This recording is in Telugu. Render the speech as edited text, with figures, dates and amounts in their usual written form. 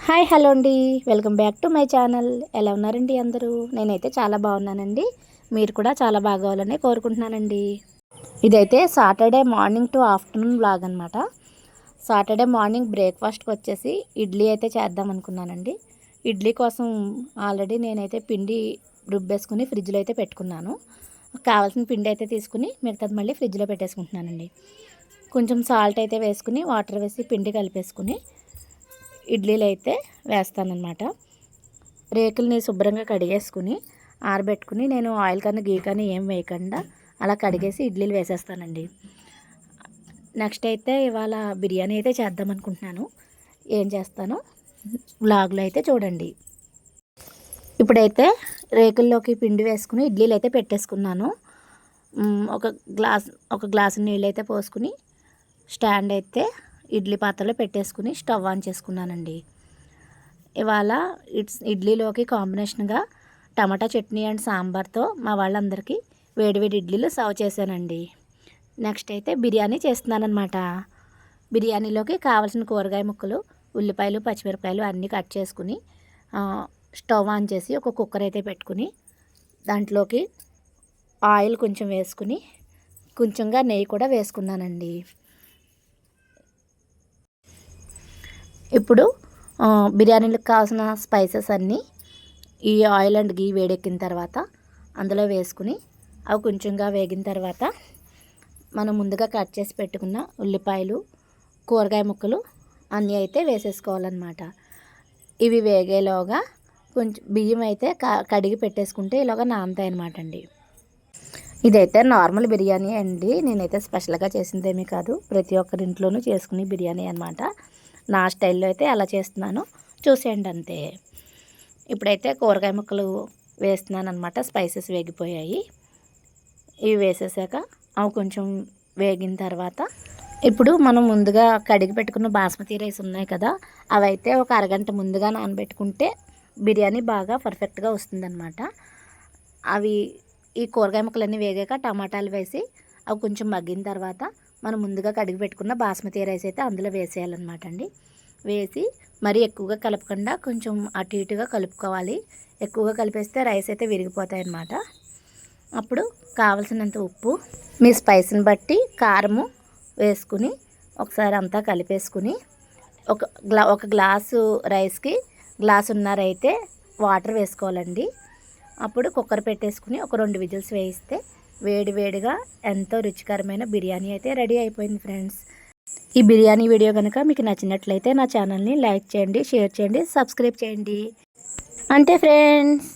హాయ్ హలో అండి, welcome back to my channel. ఎలా ఉన్నారండి అందరూ? నేనైతే చాలా బాగున్నానండి. మీరు కూడా చాలా బాగోవాలని కోరుకుంటున్నానండి. ఇదైతే Saturday morning to afternoon vlog అనమాట. సాటర్డే మార్నింగ్ బ్రేక్ఫాస్ట్కి వచ్చేసి ఇడ్లీ అయితే చేద్దాం అనుకున్నానండి. ఇడ్లీ కోసం ఆల్రెడీ నేనైతే పిండి రుబ్బేసుకుని ఫ్రిడ్జ్లో అయితే పెట్టుకున్నాను. కావాల్సిన పిండి అయితే తీసుకుని మిగతాది మళ్ళీ ఫ్రిడ్జ్లో పెట్టేసుకుంటున్నానండి. కొంచెం సాల్ట్ అయితే వేసుకుని వాటర్ వేసి పిండి కలిపేసుకుని ఇడ్లీలు అయితే వేస్తానన్నమాట. రేకుల్ని శుభ్రంగా కడిగేసుకుని ఆరబెట్టుకుని నేను ఆయిల్ కానీ గీ కానీ ఏం వేయకుండా అలా కడిగేసి ఇడ్లీలు వేసేస్తానండి. నెక్స్ట్ అయితే ఇవాళ బిర్యానీ అయితే చేద్దాం అనుకుంటున్నాను. ఏం చేస్తానో వ్లాగ్లో అయితే చూడండి. ఇప్పుడైతే రేకుల్లోకి పిండి వేసుకుని ఇడ్లీలు అయితే పెట్టేసుకున్నాను. ఒక గ్లాసు నీళ్ళు అయితే పోసుకుని స్టాండ్ అయితే ఇడ్లీ పాత్రలో పెట్టేసుకుని స్టవ్ ఆన్ చేసుకున్నానండి. ఇవాళ ఇడ్లీలోకి కాంబినేషన్గా టమాటా చట్నీ అండ్ సాంబార్తో మా వాళ్ళందరికీ వేడివేడి ఇడ్లీలు సర్వ్ చేశానండి. నెక్స్ట్ అయితే బిర్యానీ చేస్తున్నానమాట. బిర్యానీలోకి కావాల్సిన కూరగాయ ముక్కలు, ఉల్లిపాయలు, పచ్చిమిరపకాయలు అన్నీ కట్ చేసుకుని స్టవ్ ఆన్ చేసి ఒక కుక్కర్ అయితే పెట్టుకుని దాంట్లోకి ఆయిల్ కొంచెం వేసుకుని కొంచెంగా నెయ్యి కూడా వేసుకున్నానండి. ఇప్పుడు బిర్యానీలకు కావాల్సిన స్పైసెస్ అన్నీ ఈ ఆయిల్ అండ్ గీ వేడెక్కిన తర్వాత అందులో వేసుకుని అవి కొంచెంగా వేగిన తర్వాత మనం ముందుగా కట్ చేసి పెట్టుకున్న ఉల్లిపాయలు, కూరగాయ ముక్కలు అన్నీ అయితే వేసేసుకోవాలన్నమాట. ఇవి వేగేలోగా కొంచెం బియ్యం అయితే కడిగి పెట్టేసుకుంటే ఇలాగా నానతాయి అన్నమాట అండి. ఇదైతే నార్మల్ బిర్యానీ అండి. నేనైతే స్పెషల్గా చేసిందేమీ కాదు, ప్రతి ఒక్కరి ఇంట్లోనూ చేసుకునే బిర్యానీ అనమాట. నా స్టైల్లో అయితే అలా చేస్తున్నాను, చూసేయండి అంతే. ఇప్పుడైతే కూరగాయ ముక్కలు వేస్తున్నాను అనమాట. స్పైసెస్ వేగిపోయాయి. ఇవి వేసేసాక అవి కొంచెం వేగిన తర్వాత ఇప్పుడు మనం ముందుగా కడిగి పెట్టుకున్న బాస్మతి రైస్ ఉన్నాయి కదా, అవైతే ఒక అరగంట ముందుగా నానబెట్టుకుంటే బిర్యానీ బాగా పర్ఫెక్ట్గా వస్తుందన్నమాట. అవి ఈ కూరగాయ ముక్కలన్నీ వేగాక టమాటాలు వేసి అవి కొంచెం మగ్గిన తర్వాత మనం ముందుగా కడిగి పెట్టుకున్న బాస్మతి రైస్ అయితే అందులో వేసేయాలన్నమాట అండి. వేసి మరీ ఎక్కువగా కలపకుండా కొంచెం అటు ఇటుగా కలుపుకోవాలి. ఎక్కువగా కలిపేస్తే రైస్ అయితే విరిగిపోతాయి అన్నమాట. అప్పుడు కావలసినంత ఉప్పు, మీ స్పైస్ని బట్టి కారము వేసుకుని ఒకసారి అంతా కలిపేసుకుని ఒక గ్లాసు రైస్కి గ్లాసున్నర అయితే వాటర్ వేసుకోవాలండి. అప్పుడు కుక్కర్ పెట్టేసుకుని ఒక 2 విజిల్స్ వేయిస్తే వేడివేడిగా ఎంతో రుచికరమైన బిర్యానీ అయితే రెడీ అయిపోయింది ఫ్రెండ్స్. ఈ బిర్యానీ వీడియో కనుక మీకు నచ్చినట్లయితే నా ఛానల్ని లైక్ చేయండి, షేర్ చేయండి, సబ్స్క్రైబ్ చేయండి. అంతే ఫ్రెండ్స్.